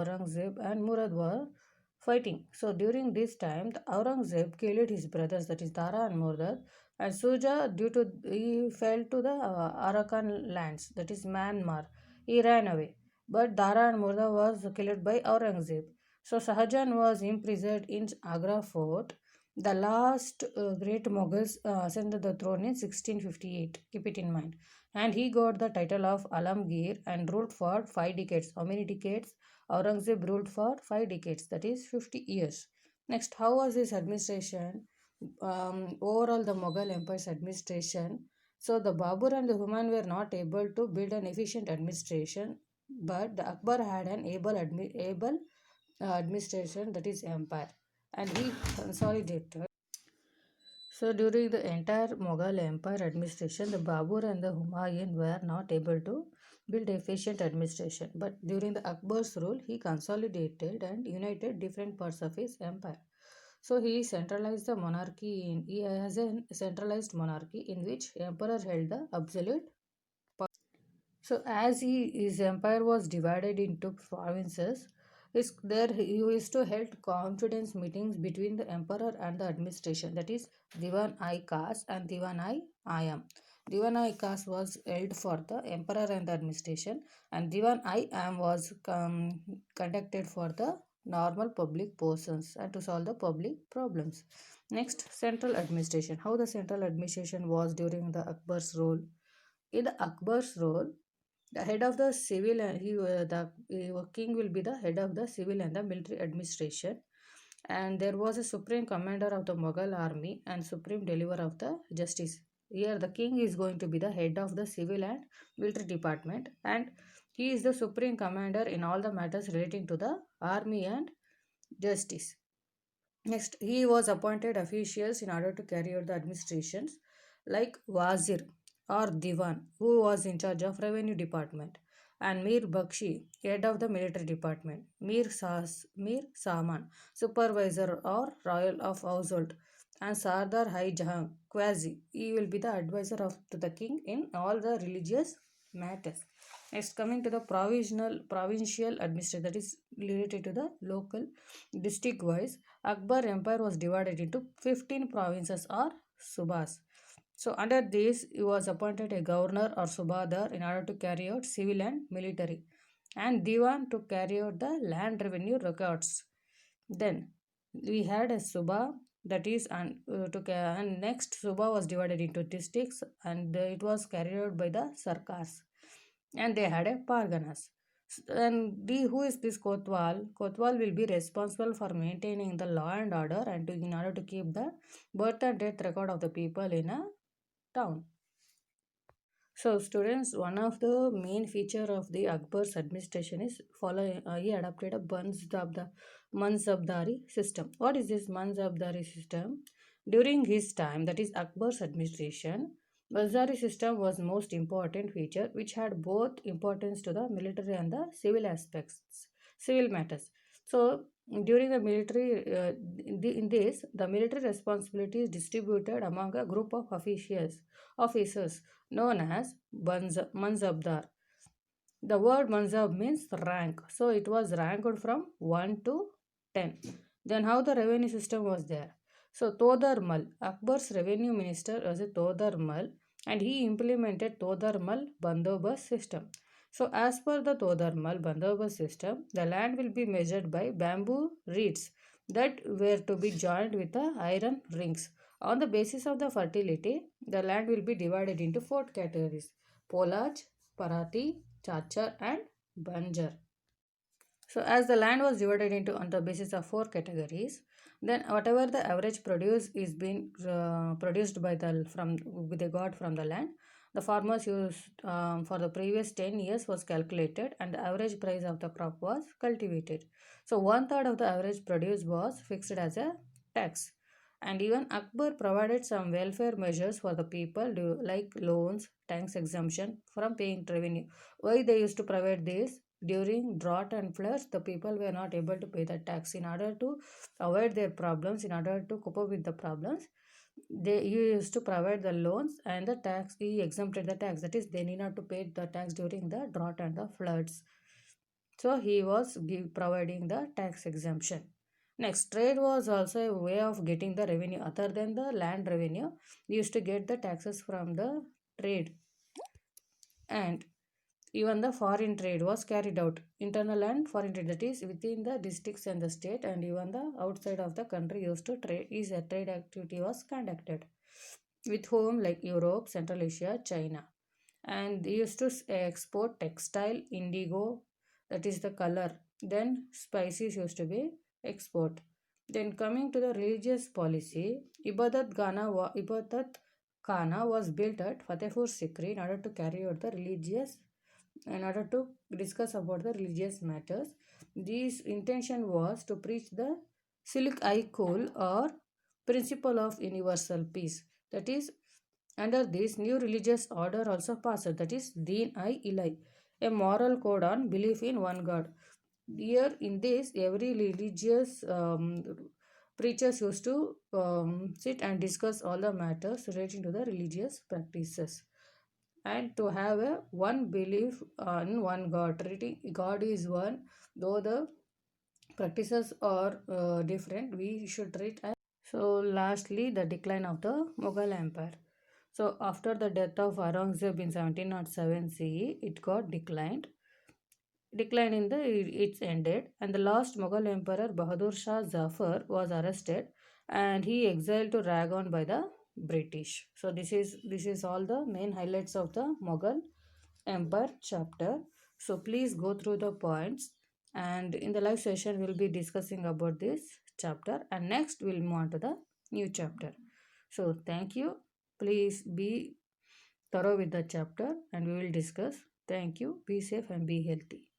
Aurangzeb and Murad were fighting. So during this time, the Aurangzeb killed his brothers, that is Dara and Murad, and Suja, due to he fell to the Arakan lands, that is Myanmar. He ran away, but Dara and Murad was killed by Aurangzeb. So Shahjahan was imprisoned in Agra fort. The last great Mughals ascended the throne in 1658. Keep it in mind. And he got the title of Alamgir and ruled for 5 decades. How many decades? Aurangzeb ruled for 5 decades, that is 50 years. Next, how was his administration? Overall, the Mughal Empire's administration. So, the Babur and the Humayun were not able to build an efficient administration, but the Akbar had an able administration, that is empire, and he consolidated. So during the entire Mughal Empire administration, the Babur and the Humayun were not able to build efficient administration. But during the Akbar's rule, he consolidated and united different parts of his empire. So he centralized the monarchy in he has a centralized monarchy in which emperor held the absolute power. So as his empire was divided into provinces, he used to hold confidence meetings between the emperor and the administration. That is Diwan-i Khas and Diwan-i Ayam. Diwan-i Khas was held for the emperor and the administration, and Diwan-i Ayam was conducted for the normal public persons and to solve the public problems. Next, central administration. How the central administration was during the Akbar's rule. In the Akbar's role, the head of the civil and the king will be the head of the civil and the military administration, and there was a supreme commander of the Mughal army and supreme deliverer of the justice. Here, the king is going to be the head of the civil and military department, and he is the supreme commander in all the matters relating to the army and justice. Next, he was appointed officials in order to carry out the administrations like Wazir or Diwan, who was in charge of revenue department, and Mir Bakshi, head of the military department, Mir Saman, supervisor or royal of household, and Sardar Hai Jahan, Quasi, he will be the advisor of to the king in all the religious matters. Next, coming to the provincial administration, that is related to the local district wise. Akbar Empire was divided into 15 provinces or subas. So under this, he was appointed a governor or subadar in order to carry out civil and military, and diwan to carry out the land revenue records. Then we had a suba, that is and next suba was divided into districts, and it was carried out by the sarkars, and they had a parganas. And who is this Kotwal? Kotwal will be responsible for maintaining the law and order and in order to keep the birth and death record of the people in a town. So, students, one of the main feature of the Akbar's administration is he adopted a Mansabdari system. What is this Mansabdari system? During his time, that is Akbar's administration, Mansabdari system was most important feature which had both importance to the military and the civil aspects, civil matters. So, during the military, in this, the military responsibility is distributed among a group of officers known as Manzabdar. The word Manzab means rank. So it was ranked from 1 to 10. Then how the revenue system was there? So Todarmal, Akbar's revenue minister was a Todarmal, and he implemented Todarmal Bandobast system. So as per the Todarmal Bandobast system, the land will be measured by bamboo reeds that were to be joined with the iron rings. On the basis of the fertility, the land will be divided into 4 categories: Polaj, Parati, Chachar, and Banjar. So as the land was divided into on the basis of 4 categories, then whatever the average produce is being produced by the from they got from the land, the farmers used for the previous 10 years was calculated, and the average price of the crop was cultivated. So one third of the average produce was fixed as a tax. And even Akbar provided some welfare measures for the people, like loans, tax exemption from paying revenue. Why they used to provide this? During drought and floods, the people were not able to pay the tax. In order to avoid their problems, in order to cope up with the problems, they used to provide the loans and the tax. He exempted the tax. That is, they need not to pay the tax during the drought and the floods. So he was providing the tax exemption. Next, trade was also a way of getting the revenue other than the land revenue. We used to get the taxes from the trade, and even the foreign trade was carried out. Internal and foreign trade, that is within the districts and the state, and even the outside of the country used to trade is a trade activity was conducted. With whom, like Europe, Central Asia, China, and they used to export textile, indigo, that is the color. Then spices used to be export. Then coming to the religious policy, Ibadat Khana was built at Fatehpur Sikri in order to carry out the religious, in order to discuss about the religious matters. This intention was to preach the Silik I Kul or principle of universal peace. That is, under this new religious order also passed, that is Deen I Ilai, a moral code on belief in one God. Here in this, every religious preachers used to sit and discuss all the matters relating to the religious practices, and to have a one belief on one God. Treating God is one, though the practices are different, we should treat as. So lastly, the decline of the Mughal Empire. So after the death of Aurangzeb in 1707 CE, it got decline in the it's ended, and the last Mughal emperor Bahadur Shah Zafar was arrested, and he exiled to Rangoon by the British. So this is all the main highlights of the Mughal Empire chapter. So please go through the points, and in the live session we'll be discussing about this chapter, and next we'll move on to the new chapter. So thank you. Please be thorough with the chapter, and we will discuss. Thank you. Be safe and be healthy.